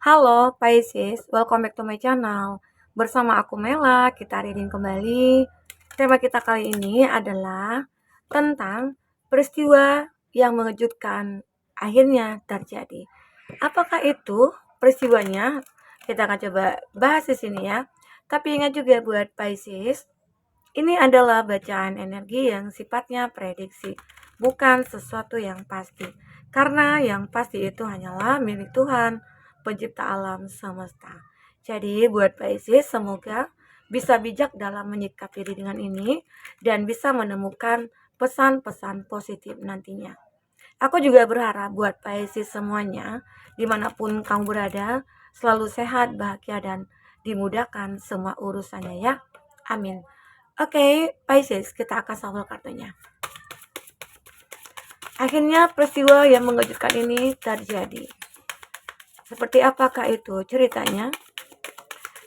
Halo Pisces, welcome back to my channel. Bersama aku Mela, kita reading kembali. Tema kita kali ini adalah tentang peristiwa yang mengejutkan akhirnya terjadi. Apakah itu peristiwanya? Kita akan coba bahas di sini ya. Tapi ingat juga buat Pisces, ini adalah bacaan energi yang sifatnya prediksi, bukan sesuatu yang pasti. Karena yang pasti itu hanyalah milik Tuhan, pencipta alam semesta. Jadi buat Pisces, semoga bisa bijak dalam menyikapi dengan ini dan bisa menemukan pesan-pesan positif nantinya. Aku juga berharap buat Pisces semuanya, dimanapun kamu berada, selalu sehat, bahagia, dan dimudahkan semua urusannya ya. Amin. Oke, Pisces, kita akan shuffle kartunya. Akhirnya peristiwa yang mengejutkan ini terjadi. Seperti apakah itu ceritanya?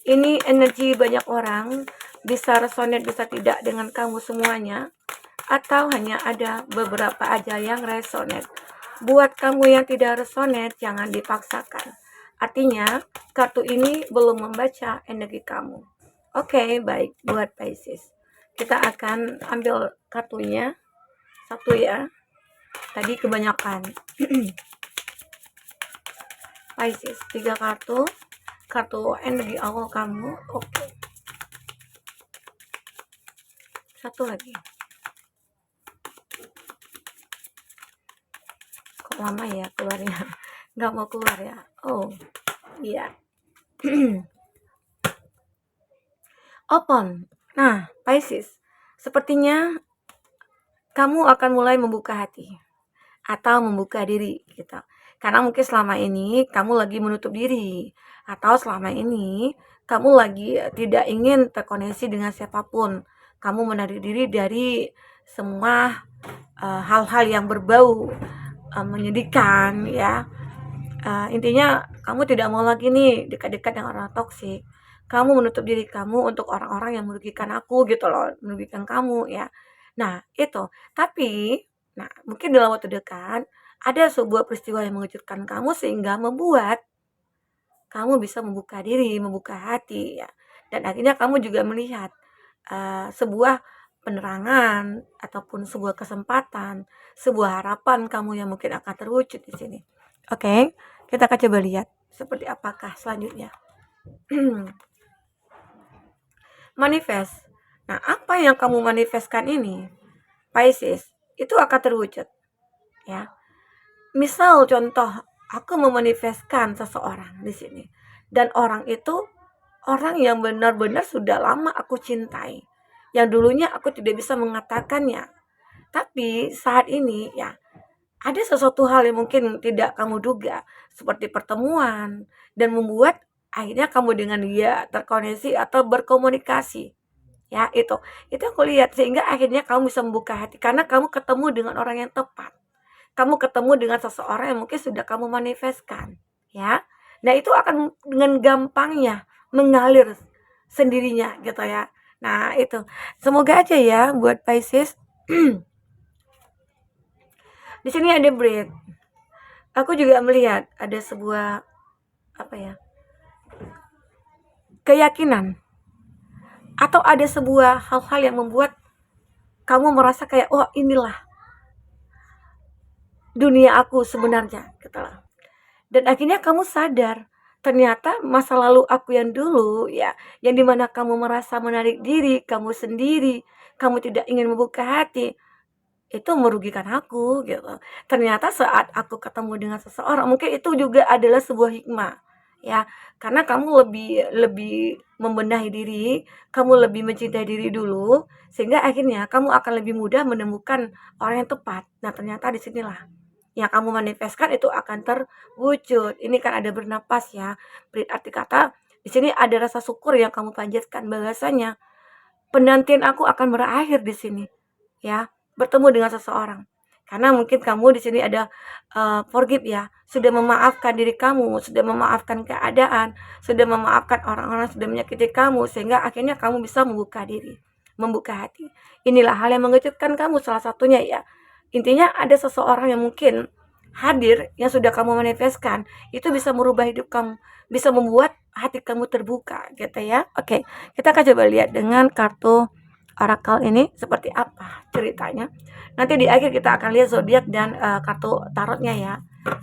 Ini energi banyak orang, bisa resonate bisa tidak dengan kamu semuanya, atau hanya ada beberapa aja yang resonate. Buat kamu yang tidak resonate, jangan dipaksakan. Artinya, kartu ini belum membaca energi kamu. Oke, baik buat Pisces. Kita akan ambil kartunya satu ya. Tadi kebanyakan. Pisces, 3 kartu. Kartu energi awal kamu. Oke. Satu lagi. Kok lama ya keluarnya? Nggak mau keluar ya? Oh, iya. Open. Nah, Pisces, sepertinya kamu akan mulai membuka hati atau membuka diri gitu. Karena mungkin selama ini kamu lagi menutup diri, atau selama ini kamu lagi tidak ingin terkoneksi dengan siapapun. Kamu menarik diri dari semua hal-hal yang berbau menyedihkan ya. Intinya kamu tidak mau lagi nih dekat-dekat dengan orang toksik. Kamu menutup diri kamu untuk orang-orang yang merugikan aku gitu loh, merugikan kamu ya. Nah, itu. Tapi, nah mungkin dalam waktu dekat ada sebuah peristiwa yang mengejutkan kamu sehingga membuat kamu bisa membuka diri, membuka hati ya. Dan akhirnya kamu juga melihat sebuah penerangan ataupun sebuah kesempatan, sebuah harapan kamu yang mungkin akan terwujud di sini. Oke, kita akan coba lihat seperti apakah selanjutnya. Manifest. Nah, apa yang kamu manifestkan ini, Pisces, itu akan terwujud. Ya. Misal contoh, aku memanifestkan seseorang di sini. Dan orang itu orang yang benar-benar sudah lama aku cintai. Yang dulunya aku tidak bisa mengatakannya. Tapi saat ini ya ada sesuatu hal yang mungkin tidak kamu duga, seperti pertemuan, dan membuat akhirnya kamu dengan dia terkoneksi atau berkomunikasi. Ya, itu aku lihat sehingga akhirnya kamu bisa membuka hati karena kamu ketemu dengan orang yang tepat. Kamu ketemu dengan seseorang yang mungkin sudah kamu manifestkan, ya. Nah, itu akan dengan gampangnya mengalir sendirinya gitu ya. Nah, itu. Semoga aja ya buat Pisces. Di sini ada bread. Aku juga melihat ada sebuah apa ya? Keyakinan atau ada sebuah hal-hal yang membuat kamu merasa kayak oh inilah dunia aku sebenarnya gitu loh. Dan akhirnya kamu sadar ternyata masa lalu aku yang dulu ya, yang dimana kamu merasa menarik diri, kamu sendiri, kamu tidak ingin membuka hati, itu merugikan aku gitu. Ternyata saat aku ketemu dengan seseorang, mungkin itu juga adalah sebuah hikmah ya, karena kamu lebih lebih membenahi diri, kamu lebih mencintai diri dulu, sehingga akhirnya kamu akan lebih mudah menemukan orang yang tepat. Nah, ternyata disinilah yang kamu manifestkan itu akan terwujud. Ini kan ada bernapas ya. Berarti kata di sini ada rasa syukur yang kamu panjatkan bahwasanya penantian aku akan berakhir di sini. Ya, bertemu dengan seseorang. Karena mungkin kamu di sini ada forgive ya, sudah memaafkan diri kamu, sudah memaafkan keadaan, sudah memaafkan orang-orang sudah menyakiti kamu sehingga akhirnya kamu bisa membuka diri, membuka hati. Inilah hal yang mengejutkan kamu salah satunya ya. Intinya ada seseorang yang mungkin hadir, yang sudah kamu manifestkan, itu bisa merubah hidup kamu, bisa membuat hati kamu terbuka gitu ya. Oke, kita akan coba lihat dengan kartu oracle ini seperti apa ceritanya. Nanti di akhir kita akan lihat zodiak dan kartu tarotnya ya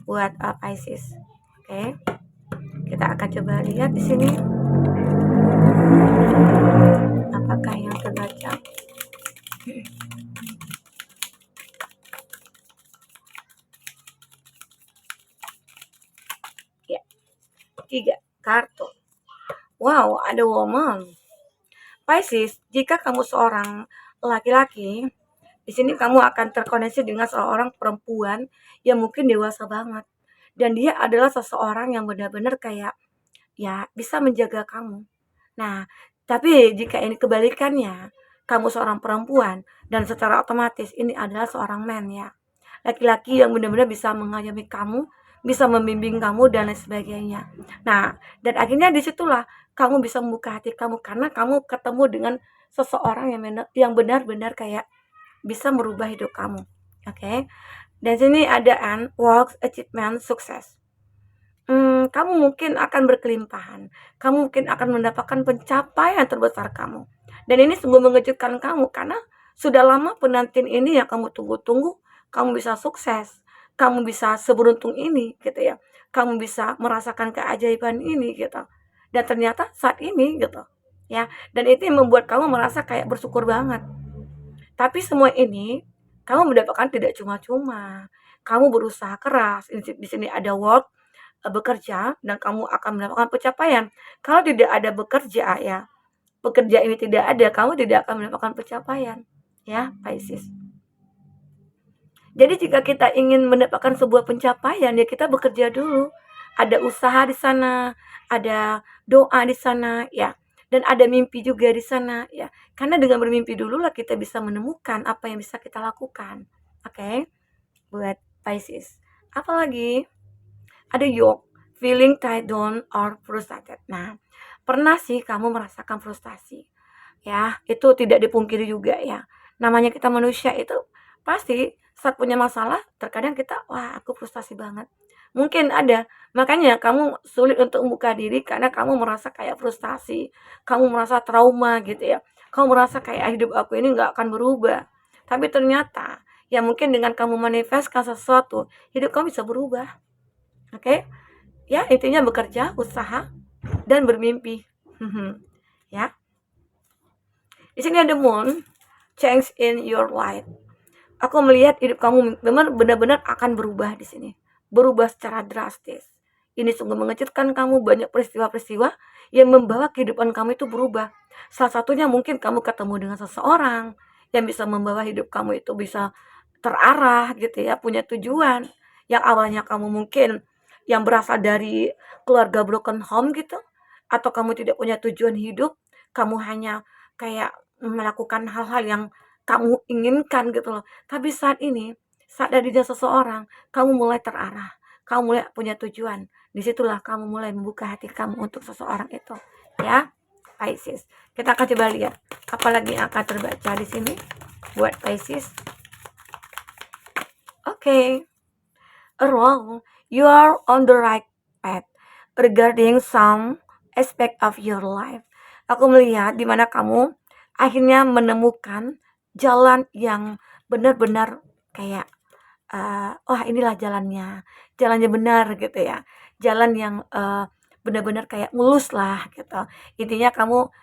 buat Pisces. Oke. Kita akan coba lihat di sini apakah yang terbaca. Ya, 3 kartu. Wow, ada woman. Pisces, jika kamu seorang laki-laki, di sini kamu akan terkoneksi dengan seorang perempuan yang mungkin dewasa banget. Dan dia adalah seseorang yang benar-benar kayak ya bisa menjaga kamu. Nah, tapi jika ini kebalikannya, kamu seorang perempuan dan secara otomatis ini adalah seorang man ya. Laki-laki yang benar-benar bisa mengayomi kamu, bisa membimbing kamu dan lain sebagainya. Nah, dan akhirnya disitulah kamu bisa membuka hati kamu karena kamu ketemu dengan seseorang yang benar-benar kayak bisa merubah hidup kamu. Oke. Dan sini ada works, achievement, sukses. Kamu mungkin akan berkelimpahan. Kamu mungkin akan mendapatkan pencapaian terbesar kamu. Dan ini sungguh mengejutkan kamu karena sudah lama penantian ini yang kamu tunggu-tunggu, kamu bisa sukses. Kamu bisa seberuntung ini gitu ya. Kamu bisa merasakan keajaiban ini gitu. Dan ternyata saat ini gitu. Ya, dan itu yang membuat kamu merasa kayak bersyukur banget. Tapi semua ini kamu mendapatkan tidak cuma-cuma. Kamu berusaha keras. Di sini ada work, bekerja, dan kamu akan mendapatkan pencapaian. Kalau tidak ada bekerja ya, pekerja ini tidak ada, kamu tidak akan mendapatkan pencapaian. Ya, Pisces. Jadi jika kita ingin mendapatkan sebuah pencapaian, ya kita bekerja dulu. Ada usaha di sana, ada doa di sana, ya. Dan ada mimpi juga di sana, ya. Karena dengan bermimpi dulu lah kita bisa menemukan apa yang bisa kita lakukan. Oke? Buat Pisces. Apalagi? Ada yoke, feeling tied down or frustrated. Nah, pernah sih kamu merasakan frustasi? Ya, itu tidak dipungkiri juga ya. Namanya kita manusia itu pasti saat punya masalah, terkadang kita, wah aku frustasi banget. Mungkin ada, makanya kamu sulit untuk membuka diri karena kamu merasa kayak frustasi, kamu merasa trauma gitu ya. Kamu merasa kayak hidup aku ini nggak akan berubah. Tapi ternyata, ya mungkin dengan kamu manifestkan sesuatu, hidup kamu bisa berubah. Oke? Ya, intinya bekerja, usaha, dan bermimpi. Ya. Di sini ada moon, change in your life. Aku melihat hidup kamu memang benar-benar akan berubah di sini. Berubah secara drastis. Ini sungguh mengejutkan kamu, banyak peristiwa-peristiwa yang membawa kehidupan kamu itu berubah. Salah satunya mungkin kamu ketemu dengan seseorang yang bisa membawa hidup kamu itu bisa terarah gitu ya, punya tujuan. Yang awalnya kamu mungkin yang berasal dari keluarga broken home gitu, atau kamu tidak punya tujuan hidup, kamu hanya kayak melakukan hal-hal yang kamu inginkan gitu loh. Tapi saat ini, saat adanya seseorang, kamu mulai terarah, kamu mulai punya tujuan. Disitulah kamu mulai membuka hati kamu untuk seseorang itu, ya, Pisces. Kita akan coba lihat apalagi yang akan terbaca di sini buat Pisces. Okay, wrong. You are on the right path regarding some aspect of your life. Aku melihat di mana kamu akhirnya menemukan jalan yang benar-benar kayak wah inilah jalannya benar gitu ya, jalan yang benar-benar kayak mulus lah gitu. Intinya kamu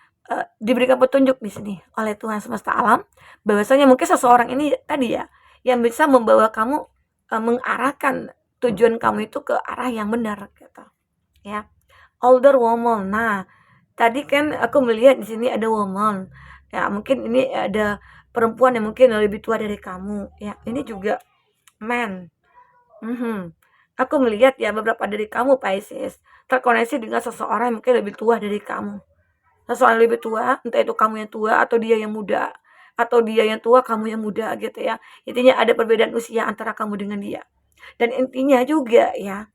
diberikan petunjuk di sini oleh Tuhan semesta alam, bahwasanya mungkin seseorang ini tadi ya yang bisa membawa kamu mengarahkan tujuan kamu itu ke arah yang benar gitu ya. Older woman. Nah, tadi kan aku melihat di sini ada woman. Ya, mungkin ini ada perempuan yang mungkin lebih tua dari kamu. Ya, ini juga man. Aku melihat ya beberapa dari kamu Pisces terkoneksi dengan seseorang yang mungkin lebih tua dari kamu. Seseorang lebih tua, entah itu kamu yang tua atau dia yang muda. Atau dia yang tua, kamu yang muda gitu ya. Intinya ada perbedaan usia antara kamu dengan dia. Dan intinya juga ya,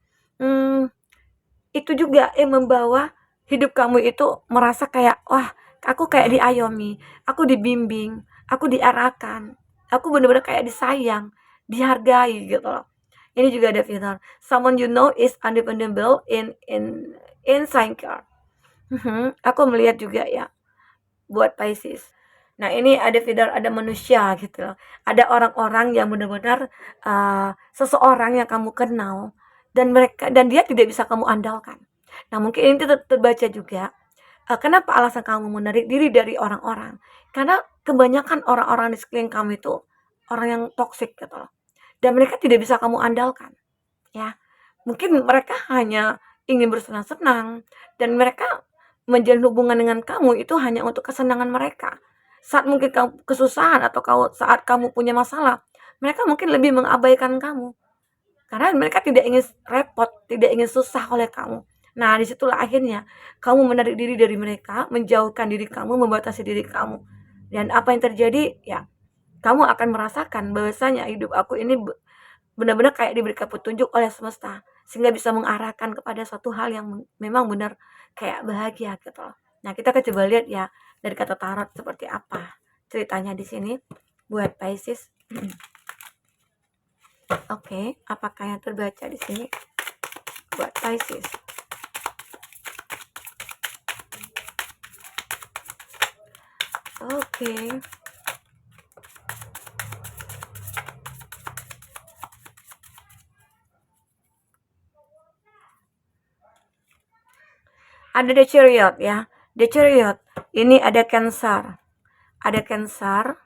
itu juga yang membawa hidup kamu itu merasa kayak, wah aku kayak diayomi, aku dibimbing, aku diarahkan, aku benar-benar kayak disayang, dihargai gitu loh. Ini juga ada fitur. Someone you know is undependable in Sankar. Aku melihat juga ya buat Pisces. Nah, ini ada fitur, ada manusia gitu loh. Ada orang-orang yang benar-benar seseorang yang kamu kenal dan dia tidak bisa kamu andalkan. Nah, mungkin ini terbaca juga. Kenapa alasan kamu menarik diri dari orang-orang? Karena kebanyakan orang-orang di sekeliling kamu itu orang yang toksik gitu loh. Dan mereka tidak bisa kamu andalkan, ya. Mungkin mereka hanya ingin bersenang-senang dan mereka menjalin hubungan dengan kamu itu hanya untuk kesenangan mereka. Saat mungkin kamu kesusahan atau saat kamu punya masalah, mereka mungkin lebih mengabaikan kamu. Karena mereka tidak ingin repot, tidak ingin susah oleh kamu. Nah, disitulah akhirnya kamu menarik diri dari mereka, menjauhkan diri kamu, membatasi diri kamu. Dan apa yang terjadi? Ya, kamu akan merasakan bahwasanya hidup aku ini benar-benar kayak diberikan petunjuk oleh semesta. Sehingga bisa mengarahkan kepada suatu hal yang memang benar kayak bahagia gitu loh. Nah, kita akan coba lihat ya dari kata tarot seperti apa ceritanya di sini buat Pisces. Oke, apakah yang terbaca di sini buat Pisces? Oke. Ada The Chariot ya. The Chariot ini ada Cancer. Ada Cancer.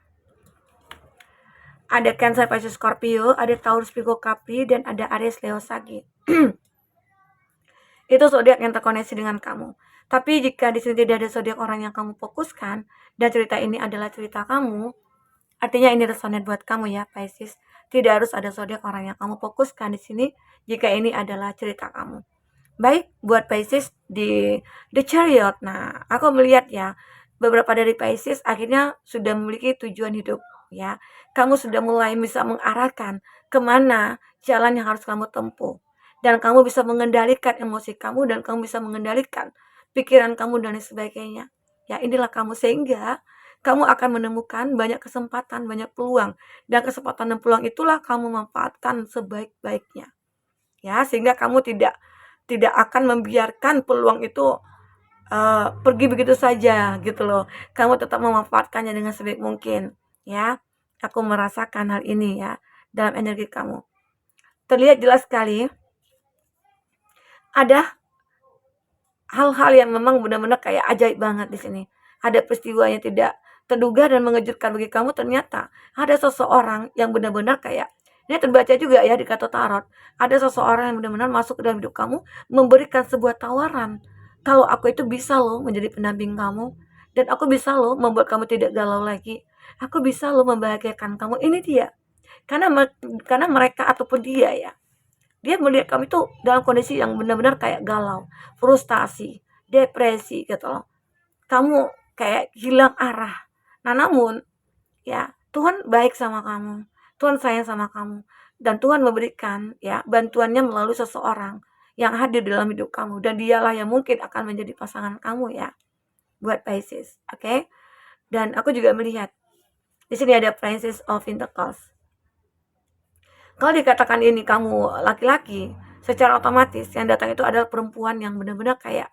Ada Cancer, Pisces, Scorpio, ada Taurus, Virgo, Capri, dan ada Aries, Leo, Sagi. Itu zodiak yang terkoneksi dengan kamu. Tapi jika di sini tidak ada zodiak orang yang kamu fokuskan dan cerita ini adalah cerita kamu, artinya ini resonate buat kamu ya, Pisces. Tidak harus ada zodiak orang yang kamu fokuskan di sini jika ini adalah cerita kamu. Baik, buat Pisces di The Chariot. Nah, aku melihat ya, beberapa dari Pisces akhirnya sudah memiliki tujuan hidup ya. Kamu sudah mulai bisa mengarahkan kemana jalan yang harus kamu tempuh. Dan kamu bisa mengendalikan emosi kamu dan kamu bisa mengendalikan pikiran kamu dan lain sebagainya. Ya, inilah kamu sehingga kamu akan menemukan banyak kesempatan, banyak peluang. Dan kesempatan dan peluang itulah kamu manfaatkan sebaik-baiknya. Ya, sehingga kamu tidak akan membiarkan peluang itu pergi begitu saja gitu loh. Kamu tetap memanfaatkannya dengan sebaik mungkin ya. Aku merasakan hal ini ya dalam energi kamu. Terlihat jelas sekali ada hal-hal yang memang benar-benar kayak ajaib banget di sini. Ada peristiwa yang tidak terduga dan mengejutkan bagi kamu, ternyata ada seseorang yang benar-benar kayak ini terbaca juga ya di kata tarot. Ada seseorang yang benar-benar masuk ke dalam hidup kamu, memberikan sebuah tawaran. Kalau aku itu bisa loh menjadi pendamping kamu, dan aku bisa loh membuat kamu tidak galau lagi. Aku bisa loh membahagiakan kamu. Ini dia. Karena karena mereka ataupun dia ya, dia melihat kamu itu dalam kondisi yang benar-benar kayak galau, frustasi, depresi gitu loh. Kamu kayak hilang arah. Nah, namun ya Tuhan baik sama kamu. Tuhan sayang sama kamu dan Tuhan memberikan ya bantuannya melalui seseorang yang hadir dalam hidup kamu dan dialah yang mungkin akan menjadi pasangan kamu ya buat Pisces. Oke? Dan aku juga melihat di sini ada Princess of Pentacles. Kalau dikatakan ini kamu laki-laki, secara otomatis yang datang itu adalah perempuan yang benar-benar kayak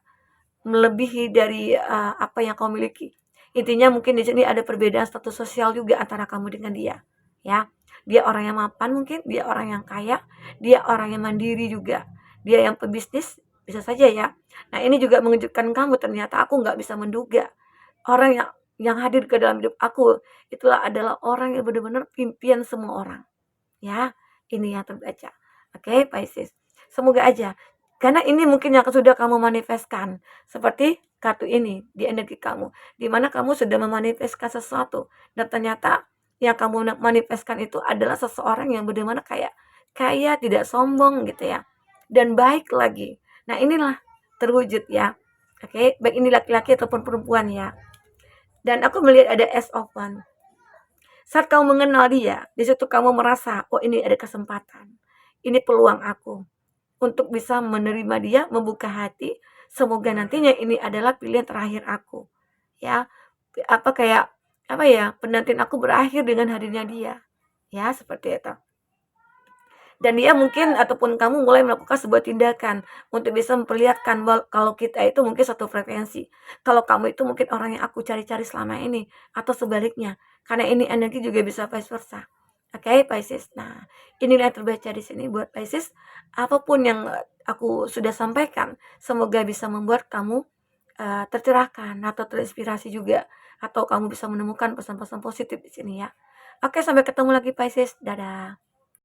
melebihi dari apa yang kamu miliki. Intinya mungkin di sini ada perbedaan status sosial juga antara kamu dengan dia, ya. Dia orang yang mapan mungkin, dia orang yang kaya, dia orang yang mandiri juga. Dia yang pebisnis, bisa saja ya. Nah, ini juga mengejutkan kamu, ternyata aku nggak bisa menduga. Orang yang hadir ke dalam hidup aku, itulah adalah orang yang benar-benar pimpinan semua orang. Ya, ini yang terbaca. Oke, Pisces. Semoga aja. Karena ini mungkin yang sudah kamu manifestkan. Seperti kartu ini di energi kamu. Di mana kamu sudah memanifestkan sesuatu. Dan ternyata yang kamu manifestkan itu adalah seseorang yang benar-benar kayak kaya, tidak sombong gitu ya. Dan baik lagi. Nah, inilah terwujud ya. Oke, baik ini laki-laki ataupun perempuan ya. Dan aku melihat ada Ace of Wands. Saat kamu mengenal dia, di situ kamu merasa, oh ini ada kesempatan. Ini peluang aku untuk bisa menerima dia, membuka hati. Semoga nantinya ini adalah pilihan terakhir aku. Ya, penantian aku berakhir dengan hadirnya dia. Ya, seperti itu. Dan dia mungkin ataupun kamu mulai melakukan sebuah tindakan untuk bisa memperlihatkan bahwa kalau kita itu mungkin satu frekuensi. Kalau kamu itu mungkin orang yang aku cari-cari selama ini atau sebaliknya. Karena ini energi juga bisa vice versa. Oke, Pisces. Nah, inilah yang terbaca di sini buat Pisces. Apapun yang aku sudah sampaikan, semoga bisa membuat kamu tercerahkan atau terinspirasi juga, atau kamu bisa menemukan pesan-pesan positif di sini ya. Oke, sampai ketemu lagi Pisces. Dadah.